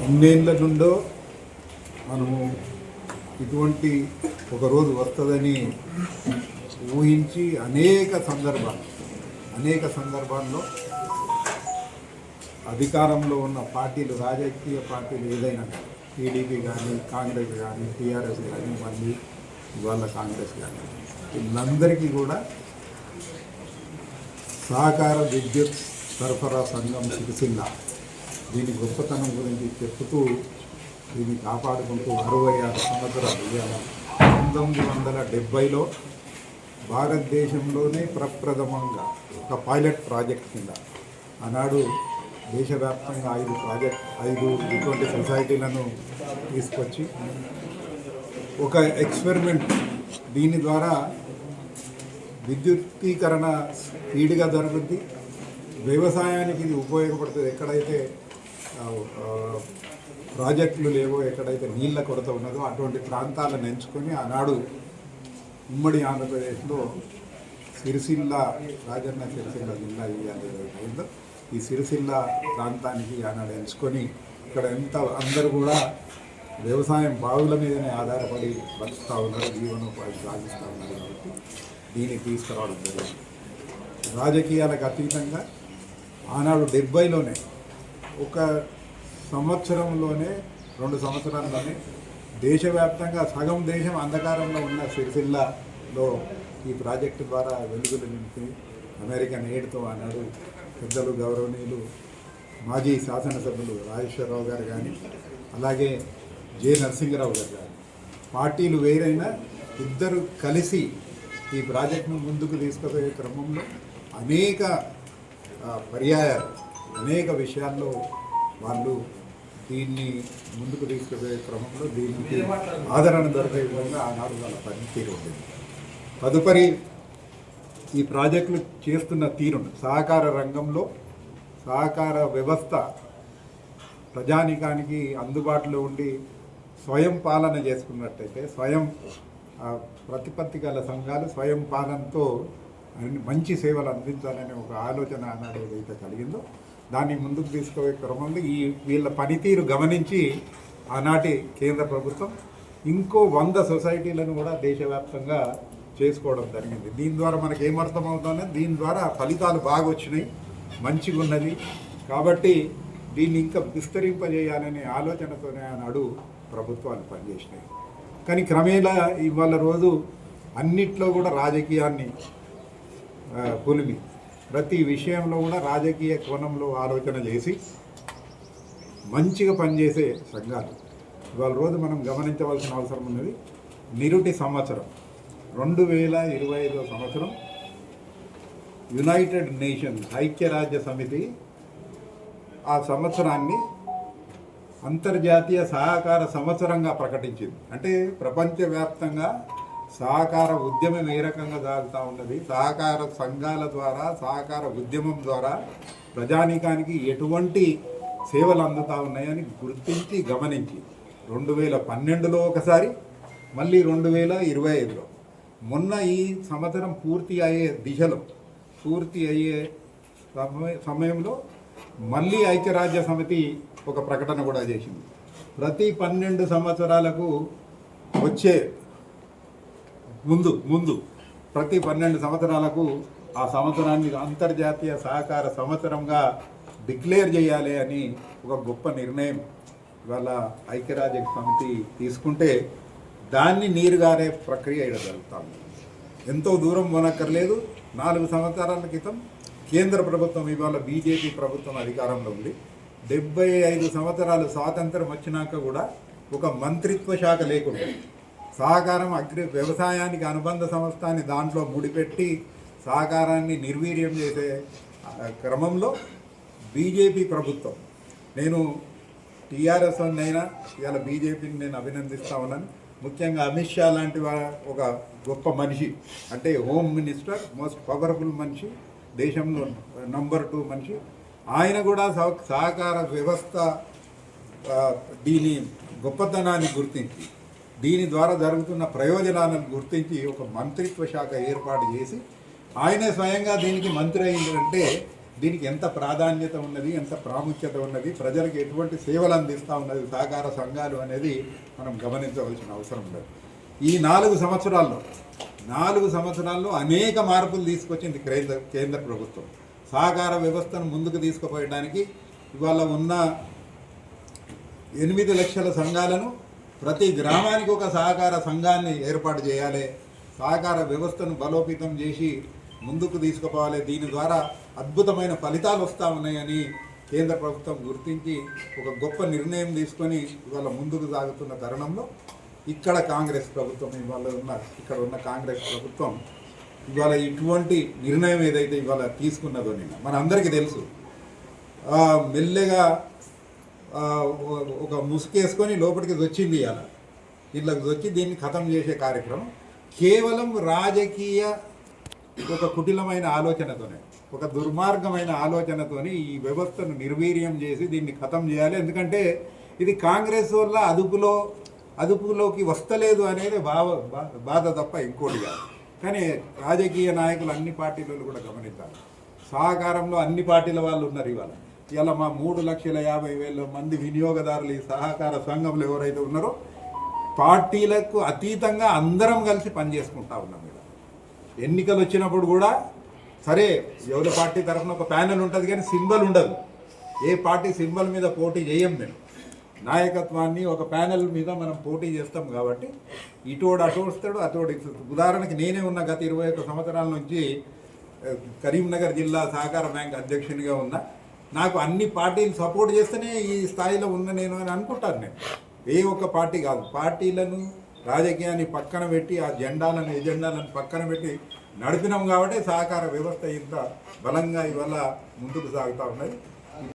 ఇన్నేళ్ల నుండో మనము ఇటువంటి ఒక రోజు వస్తుందని ఊహించి అనేక సందర్భాల్లో అధికారంలో ఉన్న పార్టీలు, రాజకీయ పార్టీలు ఏదైనా టీడీపీ కానీ, కాంగ్రెస్ కానీ, టీఆర్ఎస్ కానీ, మళ్ళీ ఇవాళ కాంగ్రెస్ కానీ, వీళ్ళందరికీ కూడా సహకార విద్యుత్ సరఫరా సంఘం సిరిసిల్ల దీని గొప్పతనం గురించి చెప్తూ దీన్ని కాపాడుకుంటూ 66 సంవత్సరాలు ఇవాళ 1970లో భారతదేశంలోనే ప్రప్రథమంగా ఒక పైలట్ ప్రాజెక్ట్ కింద ఆనాడు దేశవ్యాప్తంగా 5 ఇటువంటి సొసైటీలను తీసుకొచ్చి ఒక ఎక్స్పెరిమెంట్, దీని ద్వారా విద్యుత్తీకరణ స్పీడ్గా జరుగుద్ది, వ్యవసాయానికి ఇది ఉపయోగపడుతుంది. ఎక్కడైతే ప్రాజెక్టులు లేవో, ఎక్కడైతే నీళ్ళ కొరత ఉన్నదో అటువంటి ప్రాంతాలను ఎంచుకొని ఆనాడు ఉమ్మడి ఆంధ్రప్రదేశ్లో సిరిసిల్ల, రాజన్న సిరిసిల్ల జిల్లా అయిందో ఈ సిరిసిల్ల ప్రాంతానికి ఆనాడు ఎంచుకొని ఇక్కడ అందరూ కూడా వ్యవసాయం బావుల మీదనే ఆధారపడి బతుకుతూ ఉన్నారు, జీవనోపాధి సాగిస్తూ ఉన్నారు. కాబట్టి దీన్ని తీసుకురావడం జరిగింది. రాజకీయాలకు అతీతంగా ఆనాడు 70లోనే ఒక సంవత్సరంలోనే 2 సంవత్సరాల్లోనే దేశవ్యాప్తంగా సగం దేశం అంధకారంలో ఉన్న సిరిసిల్లలో ఈ ప్రాజెక్టు ద్వారా వెలుగులు నింపి అమెరికన్ ఎయిడ్తో ఆనాడు పెద్దలు, గౌరవనీయులు మాజీ శాసనసభ్యులు రాజేశ్వరరావు గారు కానీ, అలాగే జె నరసింహరావు గారు కానీ, పార్టీలు వేరైనా ఇద్దరు కలిసి ఈ ప్రాజెక్టును ముందుకు తీసుకుపోయే క్రమంలో అనేక పర్యాయాలు, అనేక విషయాల్లో వాళ్ళు దీన్ని ముందుకు తీసుకుపోయే క్రమంలో దీనికి ఆదరణ దొరికే విధంగా ఆనాడు వాళ్ళ పనితీరు ఉంటుంది. తదుపరి ఈ ప్రాజెక్టులు చేస్తున్న తీరును సహకార రంగంలో సహకార వ్యవస్థ ప్రజానికానికి అందుబాటులో ఉండి స్వయం పాలన చేసుకున్నట్టయితే, స్వయం ప్రతిపత్తి గల సంఘాలు స్వయం పాలనతో మంచి సేవలు అందించాలనే ఒక ఆలోచన ఆనాడు ఏదైతే కలిగిందో దాన్ని ముందుకు తీసుకుపోయే క్రమంలో వీళ్ళ పనితీరు గమనించి ఆనాటి కేంద్ర ప్రభుత్వం ఇంకో 100 సొసైటీలను కూడా దేశవ్యాప్తంగా చేసుకోవడం జరిగింది. దీని ద్వారా మనకి ఏమర్థమవుతుందంటే దీని ద్వారా ఫలితాలు బాగా వచ్చినాయి, మంచిగా ఉన్నది. కాబట్టి దీన్ని ఇంకా విస్తరింపజేయాలనే ఆలోచనతోనే ఆనాడు ప్రభుత్వాలు పనిచేసినాయి. కానీ క్రమేణా ఇవాళ రోజు అన్నిట్లో కూడా రాజకీయాన్ని పులిమి, ప్రతి విషయంలో కూడా రాజకీయ కోణంలో ఆలోచన చేసి మంచిగా పనిచేసే సంఘాలు ఇవాళ రోజు మనం గమనించవలసిన అవసరం ఉన్నది. నిరుటి సంవత్సరం 2025 సంవత్సరం యునైటెడ్ నేషన్స్ ఐక్యరాజ్య సమితి ఆ సంవత్సరాన్ని అంతర్జాతీయ సహకార సంవత్సరంగా ప్రకటించింది. అంటే ప్రపంచవ్యాప్తంగా సహకార ఉద్యమం ఏ రకంగా సాగుతూ ఉన్నది, సహకార సంఘాల ద్వారా, సహకార ఉద్యమం ద్వారా ప్రజానీకానికి ఎటువంటి సేవలు అందుతూ ఉన్నాయని గుర్తించి గమనించి 2012లో ఒకసారి, మళ్ళీ 2025లో, మొన్న ఈ సంవత్సరం పూర్తి అయ్యే సమయంలో మళ్ళీ ఐక్యరాజ్య సమితి ఒక ప్రకటన కూడా చేసింది. ప్రతి 12 సంవత్సరాలకు వచ్చే ముందు ప్రతి 12 సంవత్సరాలకు ఆ సంవత్సరాన్ని అంతర్జాతీయ సహకార సంవత్సరంగా డిక్లేర్ చేయాలి అని ఒక గొప్ప నిర్ణయం ఇవాళ ఐక్యరాజ్య సమితి తీసుకుంటే దాన్ని నీరుగారే ప్రక్రియ ఇక్కడ జరుగుతుంది. ఎంతో దూరం కొనక్కర్లేదు. 4 సంవత్సరాల క్రితం కేంద్ర ప్రభుత్వం, ఇవాళ బీజేపీ ప్రభుత్వం అధికారంలో ఉంది. 75 సంవత్సరాలు స్వాతంత్రం వచ్చినాక కూడా ఒక మంత్రిత్వ శాఖ లేకుండా సహకారం వ్యవసాయానికి అనుబంధ సంస్థని దాంట్లో ముడిపెట్టి సహకారాన్ని నిర్వీర్యం చేసే క్రమంలో బీజేపీ ప్రభుత్వం, నేను టీఆర్ఎస్ అయినా ఇవాళ బీజేపీని నేను అభినందిస్తా ఉన్నాను. ముఖ్యంగా అమిత్ షా లాంటి ఒక గొప్ప మనిషి, అంటే హోమ్ మినిస్టర్, మోస్ట్ పవర్ఫుల్ మనిషి, దేశంలో నంబర్ 2 మనిషి, ఆయన కూడా సహకార వ్యవస్థ దీని గొప్పతనాన్ని గుర్తించి, దీని ద్వారా జరుగుతున్న ప్రయోజనాలను గుర్తించి ఒక మంత్రిత్వ శాఖ ఏర్పాటు చేసి ఆయనే స్వయంగా దీనికి మంత్రి అయిందంటే దీనికి ఎంత ప్రాధాన్యత ఉన్నది, ఎంత ప్రాముఖ్యత ఉన్నది, ప్రజలకు ఎటువంటి సేవలు అందిస్తూ ఉన్నది సహకార సంఘాలు అనేది మనం గమనించవలసిన అవసరం ఉంది. ఈ 4 సంవత్సరాల్లో అనేక మార్పులు తీసుకొచ్చింది కేంద్ర ప్రభుత్వం. సహకార వ్యవస్థను ముందుకు తీసుకుపోయడానికి ఇవాళ ఉన్న 8 లక్షల సంఘాలను ప్రతి గ్రామానికి ఒక సహకార సంఘాన్ని ఏర్పాటు చేయాలి, సహకార వ్యవస్థను బలోపేతం చేసి ముందుకు తీసుకుపోవాలి. దీని ద్వారా అద్భుతమైన ఫలితాలు వస్తూ ఉన్నాయని కేంద్ర ప్రభుత్వం గుర్తించి ఒక గొప్ప నిర్ణయం తీసుకొని ఇవాళ ముందుకు సాగుతున్న తరుణంలో ఇక్కడ కాంగ్రెస్ ప్రభుత్వం ఇక్కడ ఉన్న కాంగ్రెస్ ప్రభుత్వం ఇవాళ ఇటువంటి నిర్ణయం ఏదైతే ఇవాళ తీసుకున్నదో మన అందరికీ తెలుసు. మెల్లగా ఒక ముసుకేసుకొని లోపలికి వచ్చింది ఇవాళ. ఇళ్ళకి వచ్చి దీన్ని ఖతం చేసే కార్యక్రమం కేవలం రాజకీయ ఒక కుటిలమైన ఆలోచనతోనే, ఒక దుర్మార్గమైన ఆలోచనతోని ఈ వ్యవస్థను నిర్వీర్యం చేసి దీన్ని ఖతం చేయాలి. ఎందుకంటే ఇది కాంగ్రెస్ వల్ల అదుపులోకి వస్తలేదు అనేది బాధ తప్ప ఇంకోటి కాదు. కానీ రాజకీయ నాయకులు అన్ని పార్టీలలో కూడా గమనించాలి. సహకారంలో అన్ని పార్టీల వాళ్ళు ఉన్నారు. ఇవాళ మా 3,50,000 మంది వినియోగదారులు ఈ సహకార సంఘంలో ఎవరైతే ఉన్నారో పార్టీలకు అతీతంగా అందరం కలిసి పనిచేసుకుంటా ఉన్నాం. ఎన్నికలు వచ్చినప్పుడు కూడా సరే ఎవరి పార్టీ తరఫున ఒక ప్యానెల్ ఉంటుంది కానీ సింబల్ ఉండదు. ఏ పార్టీ సింబల్ మీద పోటీ చేయం. మేము నాయకత్వాన్ని ఒక ప్యానెల్ మీద మనం పోటీ చేస్తాం కాబట్టి ఇటోడు అటు వస్తాడు, అటోడు. ఉదాహరణకి నేనే ఉన్న గత 21 సంవత్సరాల నుంచి కరీంనగర్ జిల్లా సహకార బ్యాంక్ అధ్యక్షునిగా ఉన్నా. నాకు అన్ని పార్టీలు సపోర్ట్ చేస్తేనే ఈ స్థాయిలో ఉన్న నేను అని అనుకుంటాను. నేను ఏ ఒక్క పార్టీ కాదు, పార్టీలను రాజకీయాన్ని పక్కన పెట్టి ఆ ఎజెండాలను పక్కన పెట్టి నడిపినాం కాబట్టి సహకార వ్యవస్థ ఇంత బలంగా ఇవాళ ముందుకు సాగుతూ ఉన్నది.